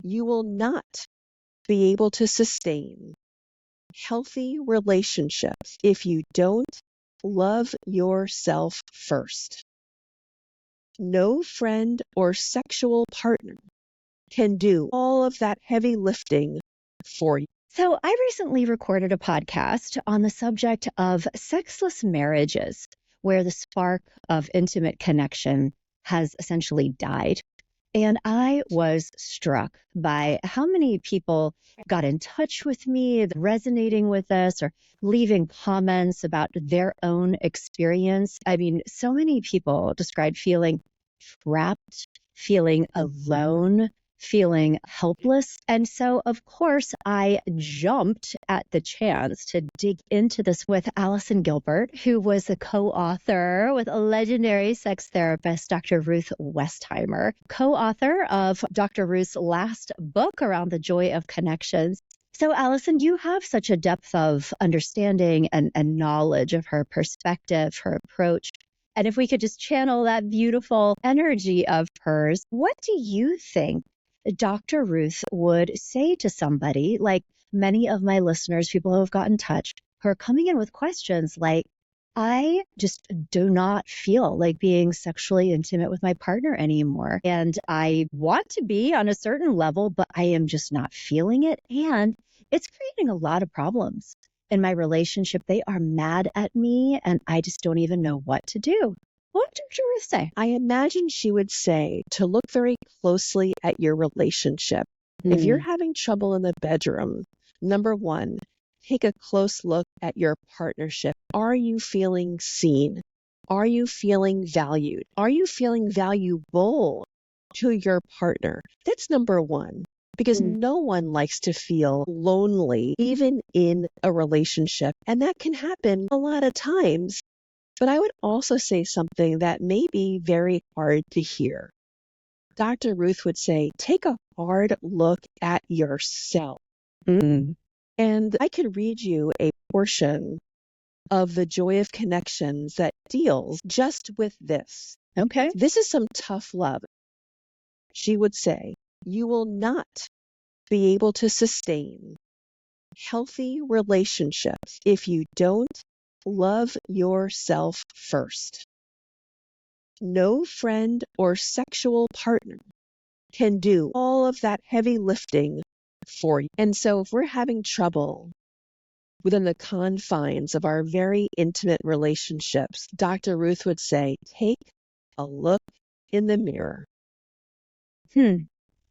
You will not be able to sustain healthy relationships if you don't love yourself first. No friend or sexual partner can do all of that heavy lifting for you. So I recently recorded a podcast on the subject of sexless marriages, where the spark of intimate connection has essentially died. And I was struck by how many people got in touch with me, resonating with this, or leaving comments about their own experience. I mean, so many people described feeling trapped, feeling alone, feeling helpless. And so, of course, I jumped at the chance to dig into this with Allison Gilbert, who was the co-author with legendary sex therapist Dr. Ruth Westheimer, co-author of Dr. Ruth's last book around the joy of connections. So, Allison, you have such a depth of understanding and knowledge of her perspective, her approach. And if we could just channel that beautiful energy of hers, what do you think Dr. Ruth would say to somebody, like many of my listeners, people who have gotten in touch, who are coming in with questions like, I just do not feel like being sexually intimate with my partner anymore. And I want to be on a certain level, but I am just not feeling it. And it's creating a lot of problems in my relationship. They are mad at me and I just don't even know what to do. What did Dr. Ruth say? I imagine she would say to look very closely at your relationship. If you're having trouble in the bedroom, number one, take a close look at your partnership. Are you feeling seen? Are you feeling valued? Are you feeling valuable to your partner? That's number one. Because no one likes to feel lonely, even in a relationship. And that can happen a lot of times. But I would also say something that may be very hard to hear. Dr. Ruth would say, take a hard look at yourself. And I could read you a portion of The Joy of Connections that deals just with this. Okay. This is some tough love. She would say, you will not be able to sustain healthy relationships if you don't love yourself first. No friend or sexual partner can do all of that heavy lifting for you. And so if we're having trouble within the confines of our very intimate relationships, Dr. Ruth would say, take a look in the mirror.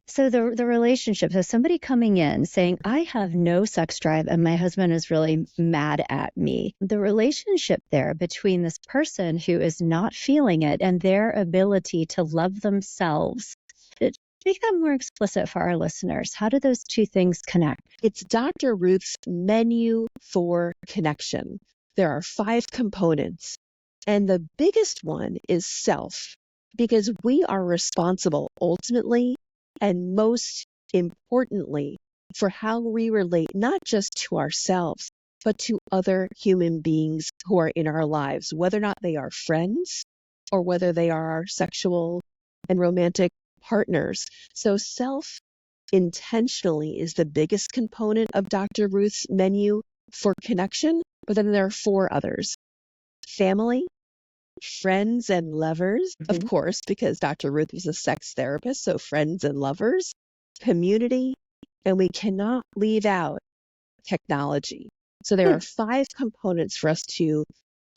So the relationship, so somebody coming in saying, I have no sex drive and my husband is really mad at me. The relationship there between this person who is not feeling it and their ability to love themselves. Make that more explicit for our listeners. How do those two things connect? It's Dr. Ruth's menu for connection. There are 5 components, and the biggest one is self, because we are responsible ultimately and most importantly for how we relate not just to ourselves, but to other human beings who are in our lives, whether or not they are friends or whether they are our sexual and romantic partners. So self intentionally is the biggest component of Dr. Ruth's menu for connection, but then there are 4 others. Family, friends and lovers, of course, because Dr. Ruth is a sex therapist, so friends and lovers, community, and we cannot leave out technology. So there are 5 components for us to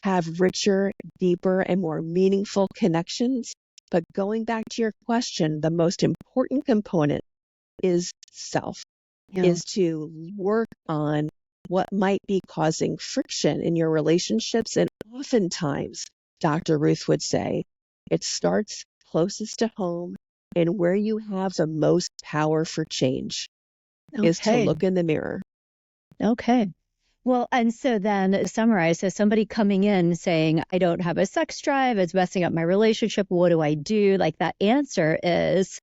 have richer, deeper, and more meaningful connections. But going back to your question, the most important component is self, is to work on what might be causing friction in your relationships. And oftentimes, Dr. Ruth would say, it starts closest to home and where you have the most power for change is to look in the mirror. Okay. Well, and so then summarize, so somebody coming in saying, I don't have a sex drive, it's messing up my relationship, what do I do? Like that answer is,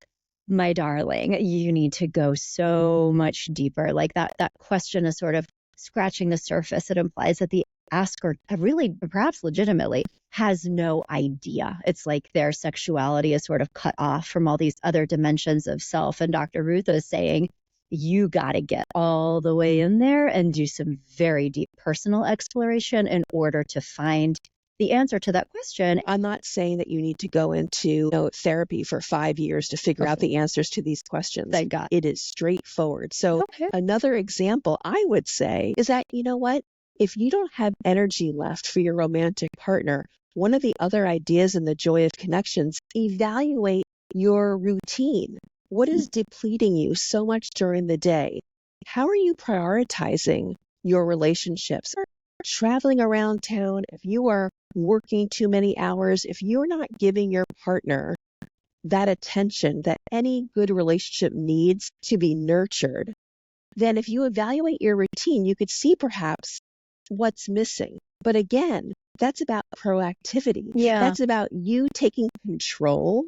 my darling, you need to go so much deeper. Like that question is sort of scratching the surface. It implies that the ask or really perhaps legitimately has no idea. It's like their sexuality is sort of cut off from all these other dimensions of self. And Dr. Ruth is saying, you got to get all the way in there and do some very deep personal exploration in order to find the answer to that question. I'm not saying that you need to go into therapy for 5 years to figure out the answers to these questions. Thank God. It is straightforward. So another example I would say is that, you know what? If you don't have energy left for your romantic partner, one of the other ideas in the Joy of Connections, evaluate your routine. What is depleting you so much during the day? How are you prioritizing your relationships? Traveling around town, if you are working too many hours, if you're not giving your partner that attention that any good relationship needs to be nurtured, then if you evaluate your routine, you could see perhaps what's missing. But again, that's about proactivity. Yeah. That's about you taking control,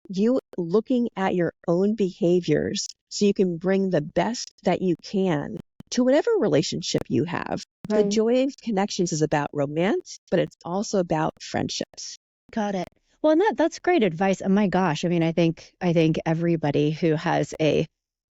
you looking at your own behaviors so you can bring the best that you can to whatever relationship you have. Right. The Joy of Connections is about romance, but it's also about friendships. Got it. Well, and that's great advice. Oh my gosh. I mean, I think everybody who has a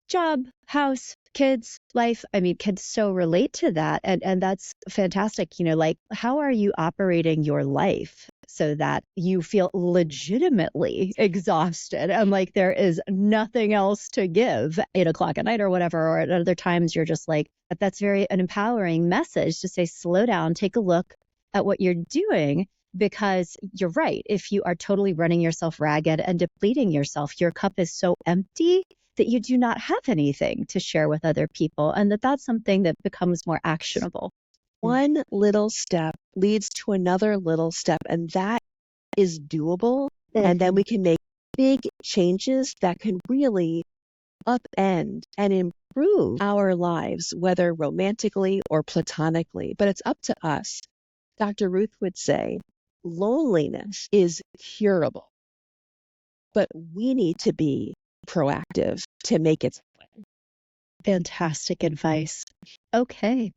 job, house, kids, life, I mean, can so relate to that. And that's fantastic. You know, like, how are you operating your life so that you feel legitimately exhausted and like there is nothing else to give 8 o'clock at night or whatever, or at other times you're just like, that's very an empowering message to say, slow down, take a look at what you're doing. Because you're right. If you are totally running yourself ragged and depleting yourself, your cup is so empty that you do not have anything to share with other people, and that's something that becomes more actionable. One little step leads to another little step, and that is doable. And then we can make big changes that can really upend and improve our lives, whether romantically or platonically. But it's up to us. Dr. Ruth would say, loneliness is curable, but we need to be proactive to make it happen. Fantastic advice. Okay.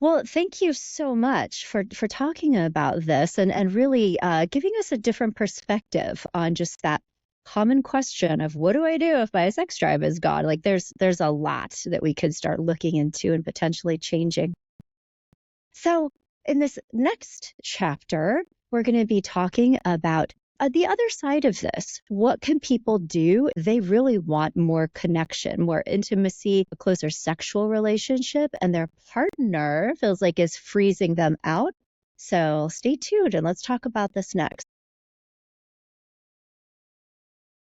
Well, thank you so much for talking about this and really giving us a different perspective on just that common question of what do I do if my sex drive is gone? Like there's a lot that we could start looking into and potentially changing. So in this next chapter, we're going to be talking about the other side of this. What can people do? They really want more connection, more intimacy, a closer sexual relationship, and their partner feels like is freezing them out. So stay tuned and let's talk about this next.